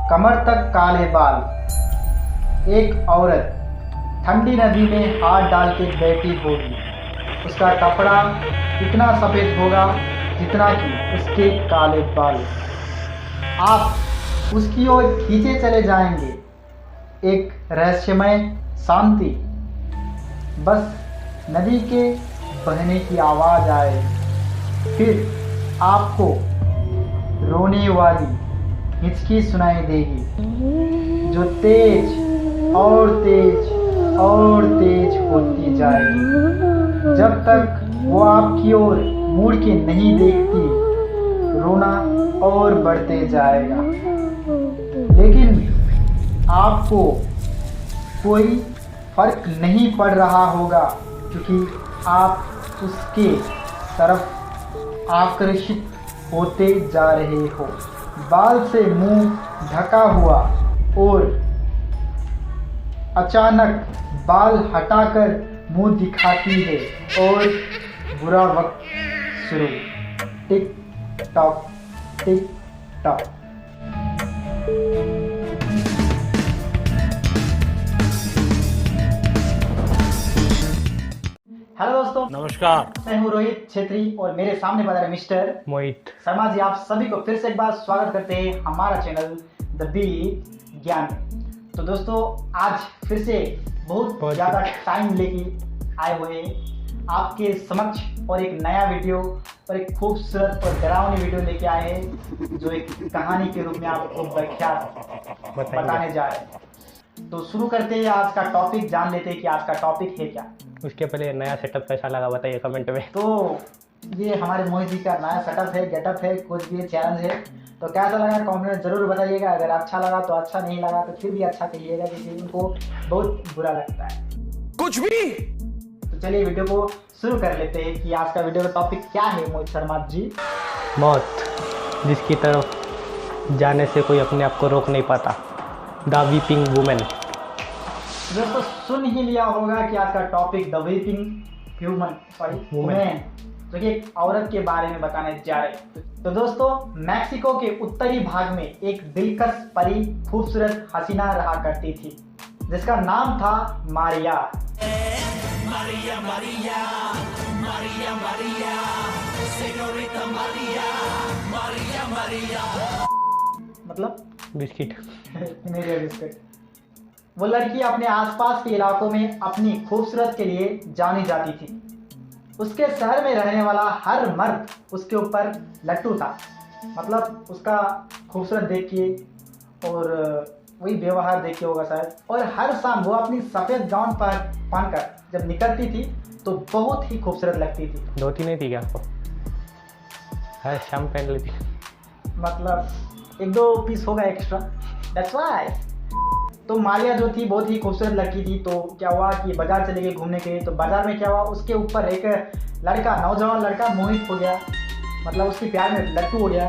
कमर तक काले बाल। एक औरत ठंडी नदी में हाथ डाल के बैठी होगी। उसका कपड़ा इतना सफ़ेद होगा जितना कि उसके काले बाल। आप उसकी ओर खींचे चले जाएंगे। एक रहस्यमय शांति, बस नदी के बहने की आवाज़ आए, फिर आपको रोने वाली हिचकी सुनाई देगी जो तेज और तेज और तेज होती जाएगी जब तक वो आपकी ओर मुड़ के नहीं देखती। रोना और बढ़ते जाएगा, लेकिन आपको कोई फर्क नहीं पड़ रहा होगा क्योंकि आप उसके तरफ आकर्षित होते जा रहे हो। बाल से मुंह ढका हुआ और अचानक बाल हटाकर मुंह दिखाती है और बुरा वक्त शुरू। Tick tock tick tock. Hello दोस्तों, नमस्कार। मैं हूँ रोहित छेत्री और मेरे सामने बता रहे मिस्टर मोहित शर्मा जी। आप सभी को फिर से एक बार स्वागत करते हैं हमारा चैनल द बीट ज्ञान में। तो दोस्तों, आज फिर से बहुत ज़्यादा टाइम लेके आए हुए हैं आपके समक्ष और एक नया वीडियो और एक खूबसूरत और डरावनी वीडियो लेके आए हैं जो एक कहानी के रूप में आपको व्याख्यात बताने जा रहे हैं। तो शुरू करते हैं आज का टॉपिक, जान लेते हैं कि आज का टॉपिक है क्या। उसके पहले नया सेटअप कैसा लगा बताइए कमेंट में। तो ये हमारे मोहित जी का नया सेटअप है, गेटअप है, कुछ भी चैलेंज है। तो कैसा लगा कमेंट में जरूर बताइएगा। अगर अच्छा लगा तो अच्छा, नहीं लगा तो फिर भी अच्छा कहिएगा क्योंकि उनको बहुत बुरा लगता है कुछ भी। तो चलिए वीडियो को शुरू कर लेते हैं कि आज का वीडियो का टॉपिक क्या है मोहित शर्मा जी। मौत, जिसकी तरफ जाने से कोई अपने आप को रोक नहीं पाता। The weeping women. दोस्तों, सुन ही लिया होगा कि आज का टॉपिक द वीपिंग वुमेन, जो कि एक औरत के बारे में बताने जा रहे हैं। तो दोस्तों, मैक्सिको के उत्तरी भाग में एक दिलकश परी खूबसूरत हसीना रहा करती थी जिसका नाम था मारिया। मारिया मारिया मारिया मारिया सेनोरिटा मारिया मारिया मारिया, मतलब बिस्किट। मेरे बिस्किट। वो लड़की अपने आसपास के इलाकों में अपनी खूबसूरत के लिए जानी जाती थी। उसके शहर में रहने वाला हर मर्द उसके ऊपर लट्टू था, मतलब उसका खूबसूरत देख के और वही व्यवहार देख के होगा शायद। और हर शाम वो अपनी सफ़ेद गाउन पर पहनकर जब निकलती थी तो बहुत ही खूबसूरत लगती थी। धोती नहीं थी क्या आपको? हर शाम पहन लेती, मतलब एक दो पीस होगा एक्स्ट्रा, दैट्स व्हाई। तो मारिया जो थी बहुत ही खूबसूरत लड़की थी। तो क्या हुआ कि बाजार चले गए घूमने के लिए। तो बाजार में क्या हुआ, उसके ऊपर एक लड़का, नौजवान लड़का मोहित हो गया, मतलब उसके प्यार में लट्टू हो गया।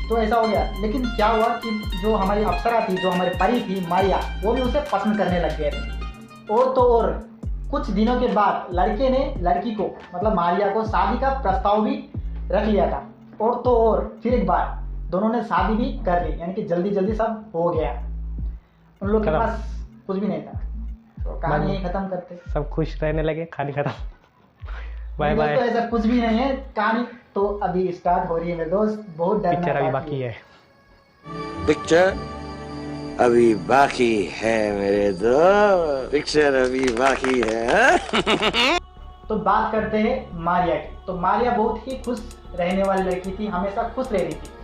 तो ऐसा हो गया। लेकिन क्या हुआ कि जो हमारी अप्सरा थी, जो हमारी परी थी मारिया, वो भी उसे पसंद करने लग गए थे। और तो और कुछ दिनों के बाद लड़के ने लड़की को, मतलब मारिया को, शादी का प्रस्ताव भी रख लिया था। और तो और फिर एक बार दोनों ने शादी भी कर ली, यानी कि जल्दी जल्दी सब हो गया। उन लोग के पास कुछ भी नहीं था। तो कहानी खत्म करते, सब खुश रहने लगे, कहानी खत्म। Bye bye. तो ऐसा कुछ भी नहीं है, कहानी तो अभी स्टार्ट हो रही है मेरे दोस्त। बहुत डरना पिक्चर अभी बाकी है। पिक्चर अभी बाकी है मेरे दोस्त, पिक्चर अभी बाकी है। तो बात करते हैं मारिया की। तो मारिया बहुत ही खुश रहने वाली लड़की थी, हमेशा खुश रह रही थी।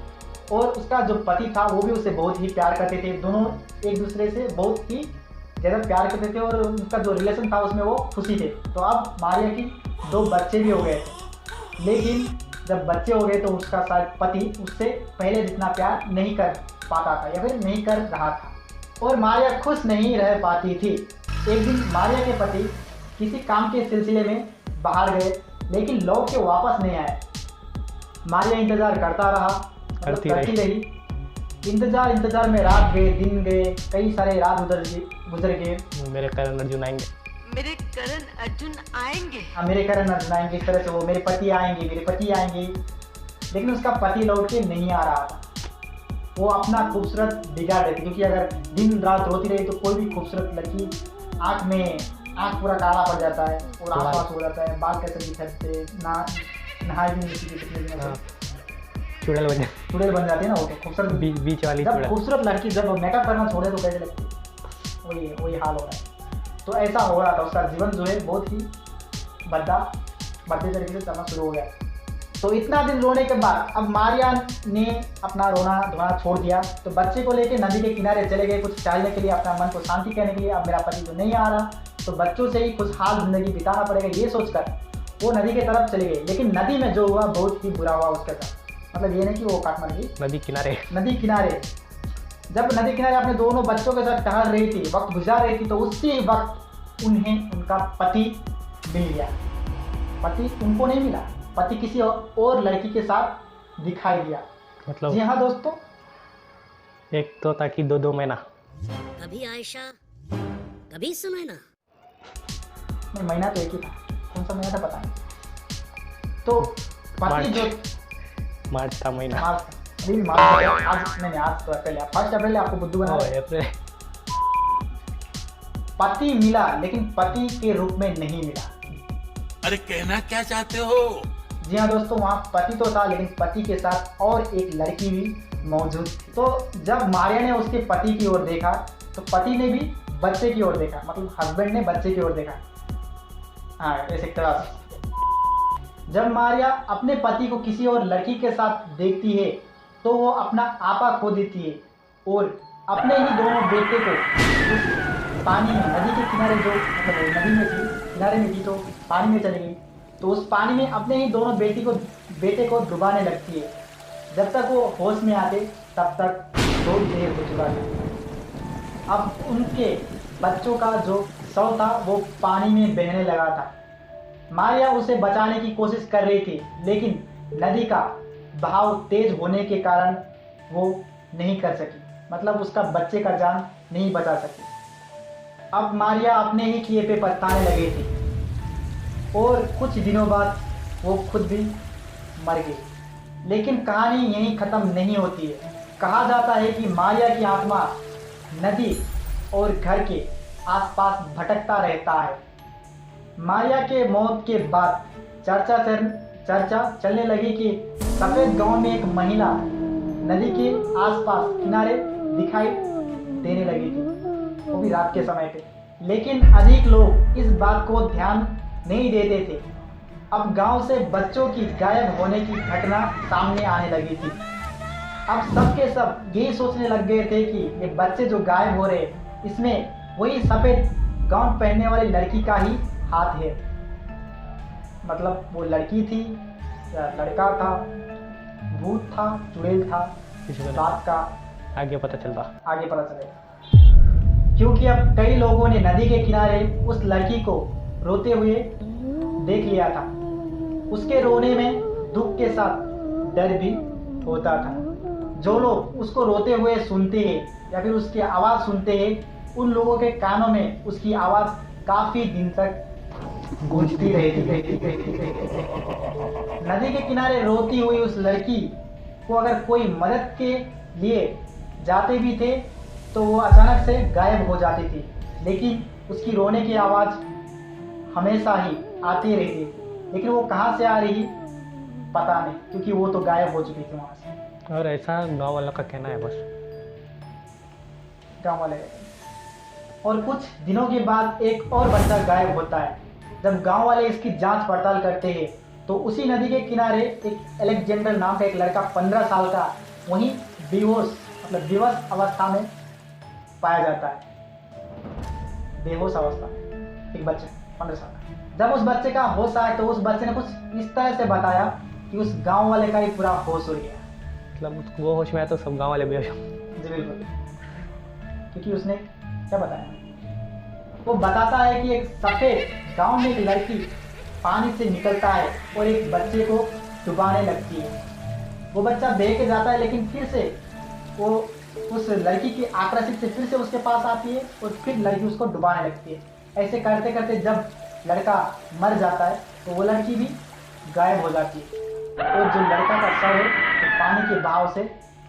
और उसका जो पति था वो भी उसे बहुत ही प्यार करते थे। दोनों एक दूसरे से बहुत ही ज़्यादा प्यार करते थे और उनका जो रिलेशन था उसमें वो खुशी थे। तो अब मारिया की 2 बच्चे भी हो गए थे। लेकिन जब बच्चे हो गए तो उसका शायद पति उससे पहले जितना प्यार नहीं कर पाता था या फिर नहीं कर रहा था और मारिया खुश नहीं रह पाती थी। एक दिन मारिया के पति किसी काम के सिलसिले में बाहर गए लेकिन लौट के वापस नहीं आए। मारिया इंतज़ार करता रहा, करती रही। इंतजार में रात गए, दिन गए, कई सारे रात गुजर गए। मेरे करण अर्जुन आएंगे, मेरे करण अर्जुन आएंगे, हाँ मेरे करण अर्जुन आएंगे, इस तरह से वो मेरे पति आएंगे, मेरे पति आएंगे। लेकिन उसका पति लौट के नहीं आ रहा था। वो अपना खूबसूरत बिगाड़ देती, क्योंकि अगर दिन रात रोती रही तो कोई भी खूबसूरत लड़की आँख पूरा काला पड़ जाता है और आसपास हो जाता है, बाल कैसे दिखते, नहाए भी नहीं कितने दिनों से, चुड़ैल बन जाती है ना वो। तो खूबसूरत बीच वाली जब खूबसूरत लड़की जब मेकअप करना छोड़े तो कैसे लगती है, वही हाल हो रहा है। तो ऐसा हो रहा था, उसका जीवन जो है बहुत ही बढ़ते तरीके से चलना शुरू हो गया। तो इतना दिन रोने के बाद अब मारिया ने अपना रोना धोना छोड़ दिया, तो बच्चे को लेके नदी के किनारे चले गए कुछ टहलने के लिए, अपना मन को शांति करने के लिए। अब मेरा पति तो नहीं आ रहा, तो बच्चों से ही खुशहाल जिंदगी बिताना पड़ेगा, ये सोचकर वो नदी की तरफ चले गए। लेकिन नदी में जो हुआ बहुत ही बुरा हुआ उसके साथ। मतलब ये नहीं कि वो काट मर गई, नदी किनारे जब नदी किनारे अपने दोनों बच्चों के साथ टहल रही थी, वक्त गुजार रही थी, तो उसी वक्त उन्हें उनका पति मिल गया। पति उनको नहीं मिला, पति किसी और लड़की के साथ दिखाई दिया। मतलब जी हाँ दोस्तों, एक तो ताकि 2 महीना, कभी आयशा कभी सुनैना, महीना तो एक ही था, कौन सा महीना था पता नहीं। तो पति जो मार्च था महीना, अभी मार्च आज नहीं, आज तो अप्रैल, 1 अप्रैल आपको बुद्धू बना अप्रैल। पति मिला लेकिन पति के रूप में नहीं मिला। अरे कहना क्या चाहते हो? जी हाँ दोस्तों, वहाँ पति तो था लेकिन पति के साथ और एक लड़की भी मौजूद थी। तो जब मारिया ने उसके पति की ओर देखा तो पति ने भी बच्चे की ओर देखा, मतलब हस्बैंड ने बच्चे की ओर देखा। हाँ, ऐसे तरह से जब मारिया अपने पति को किसी और लड़की के साथ देखती है तो वो अपना आपा खो देती है और अपने ही दोनों बेटे को उस पानी में, नदी के किनारे जो मतलब नदी में थी, किनारे में थी तो पानी में चली गई, तो उस पानी में अपने ही दोनों बेटे को डुबाने लगती है। जब तक वो होश में आते तब तक बहुत देर हो चुका था। अब उनके बच्चों का जो शव था वो पानी में बहने लगा था। मारिया उसे बचाने की कोशिश कर रही थी लेकिन नदी का बहाव तेज होने के कारण वो नहीं कर सकी, मतलब उसका बच्चे का जान नहीं बचा सकी। अब मारिया अपने ही किए पे पछताने लगी थी और कुछ दिनों बाद वो खुद भी मर गई। लेकिन कहानी यहीं ख़त्म नहीं होती है। कहा जाता है कि मारिया की आत्मा नदी और घर के आसपास भटकता रहता है। मारिया के मौत के बाद चर्चा चलने लगी कि सफ़ेद गांव में एक महिला नदी के आसपास किनारे दिखाई देने लगी थी, वो भी रात के समय पे। लेकिन अधिक लोग इस बात को ध्यान नहीं देते थे। अब गांव से बच्चों की गायब होने की घटना सामने आने लगी थी। अब सब के सब यही सोचने लग गए थे कि ये बच्चे जो गायब हो रहे इसमें वही सफ़ेद गाउन पहनने वाली लड़की का ही हाथ है। मतलब वो लड़की थी या लड़का था, भूत था, चुड़ैल था, रात का आगे पता चलेगा। क्योंकि अब कई लोगों ने नदी के किनारे उस लड़की को रोते हुए देख लिया था। उसके रोने में दुख के साथ डर भी होता था। जो लोग उसको रोते हुए सुनते हैं या फिर उसकी आवाज़ सुनते हैं, उन लोगों के कानों में उसकी आवाज़ काफ़ी दिन तक गूंजती रहती। नदी के किनारे रोती हुई उस लड़की को अगर कोई मदद के लिए जाते भी थे तो वो अचानक से गायब हो जाती थी। लेकिन उसकी रोने की आवाज़ हमेशा ही आती रहती थी, लेकिन वो कहाँ से आ रही पता नहीं, क्योंकि वो तो गायब हो चुकी थी वहाँ से। और ऐसा गाँव वालों का कहना है, बस गाँव वाले। और कुछ दिनों के बाद एक और बच्चा गायब होता है। जब गांव वाले इसकी जांच पड़ताल करते हैं तो उसी नदी के किनारे एक अलेक्जेंडर नाम का एक लड़का 15 साल का वहीं बेहोश अवस्था में पाया जाता है। बेहोश अवस्था में एक बच्चा 15 साल का। जब उस बच्चे का होश आया तो उस बच्चे ने कुछ इस तरह से बताया कि उस गांव वाले का ही पूरा होश उड़ गया। मतलब वो होश में आया तो सब गाँव वाले बेहोश। जी बिल्कुल, क्योंकि उसने क्या बताया, वो बताता है कि एक सफ़ेद गांव में एक लड़की पानी से निकलता है और एक बच्चे को डुबाने लगती है। वो बच्चा बह के जाता है लेकिन फिर से वो उस लड़की की आकर्षित से फिर से उसके पास आती है और फिर लड़की उसको डुबाने लगती है। ऐसे करते करते जब लड़का मर जाता है तो वो लड़की भी गायब हो जाती है और जो लड़का का शव है तो पानी के बहाव से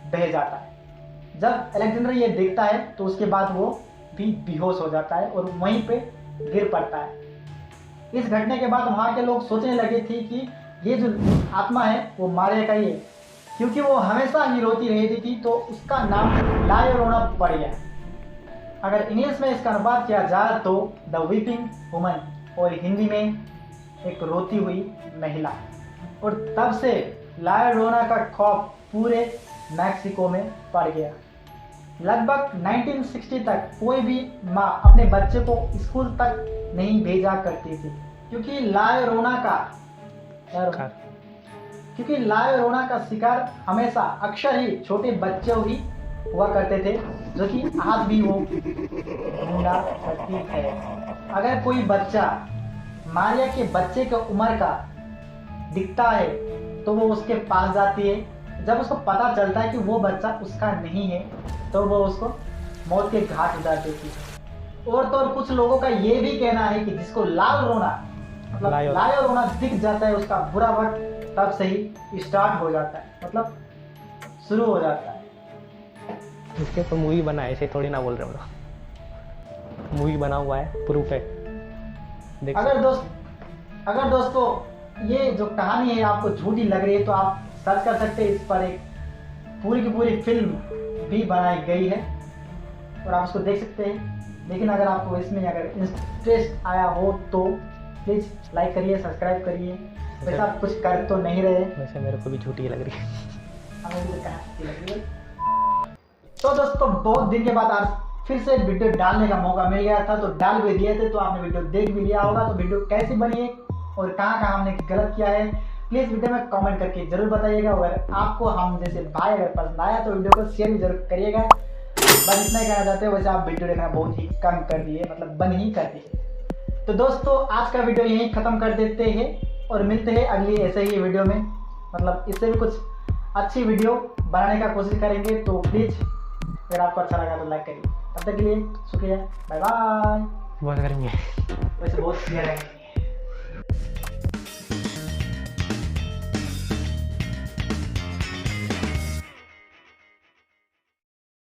बह जाता है। जब अलेक्जेंडर ये देखता है तो उसके बाद वो भी बेहोश हो जाता है और वहीं पे गिर पड़ता है। इस घटने के बाद वहाँ के लोग सोचने लगे थे कि ये जो आत्मा है वो मारिया का ही है, क्योंकि वो हमेशा ही रोती रहती थी तो उसका नाम ला llorona पड़ गया। अगर इंग्लिश में इसका अनुवाद किया जाए तो द वीपिंग वुमन, और हिंदी में एक रोती हुई महिला। और तब से ला llorona का खौफ पूरे मैक्सिको में पड़ गया। लगभग 1960 तक कोई भी माँ अपने बच्चे को स्कूल तक नहीं भेजा करती थी, क्योंकि ला llorona का शिकार हमेशा अक्सर ही छोटे बच्चे ही हुआ करते थे, जो कि आज भी वो ढूंढा करती है। अगर कोई बच्चा मारिया के बच्चे के उम्र का दिखता है तो वो उसके पास जाती है। जब उसको पता चलता है कि वो बच्चा उसका नहीं है तो वो उसको मौत के घाट उतार देती है। और तो और कुछ लोगों का ये भी कहना है कि जिसको ला llorona मतलब ला llorona दिख जाता है, उसका बुरा वक्त तब से ही स्टार्ट हो जाता है, मतलब शुरू हो जाता है। इसके ऊपर मूवी बना है, ऐसे थोड़ी ना बोल रहे हो। मूवी बना हुआ है, प्रूफ है। देख अगर दोस्तों ये जो कहानी है आपको झूठी लग रही है तो आप सर्च कर सकते हैं। इस पर एक पूरी की पूरी फिल्म भी बनाई गई है और आप उसको देख सकते हैं। लेकिन अगर आपको इसमें अगर इंटरेस्ट आया हो तो प्लीज़ लाइक करिए, सब्सक्राइब करिए। वैसे आप कुछ कर तो नहीं रहे, वैसे मेरे को भी झूठी लग रही है। हमें भी कहाँ लग रही है। तो दोस्तों बहुत दिन के बाद आज फिर से वीडियो डालने का मौका मिल गया था, तो डाल भी दिए थे, तो आपने वीडियो देख भी लिया होगा। तो वीडियो कैसी बनी है और कहाँ कहाँ हमने गलत किया है प्लीज़ वीडियो में कमेंट करके जरूर बताइएगा। अगर आपको हम जैसे भाई अगर पसंद आया तो वीडियो को शेयर भी जरूर करिएगा। बस इतना ही कहना चाहते हो, वैसे आप वीडियो देखना बहुत ही कम कर दिए, मतलब बंद ही कर दिए। तो दोस्तों आज का वीडियो यहीं ख़त्म कर देते हैं और मिलते हैं अगली ऐसे ही वीडियो में, मतलब इससे भी कुछ अच्छी वीडियो बनाने का कोशिश करेंगे। तो प्लीज़ अगर आपको अच्छा लगा तो लाइक करिए। तब तक के लिए शुक्रिया, बाय बाय। बहुत गर्मी है वैसे बहुत क्लियर है।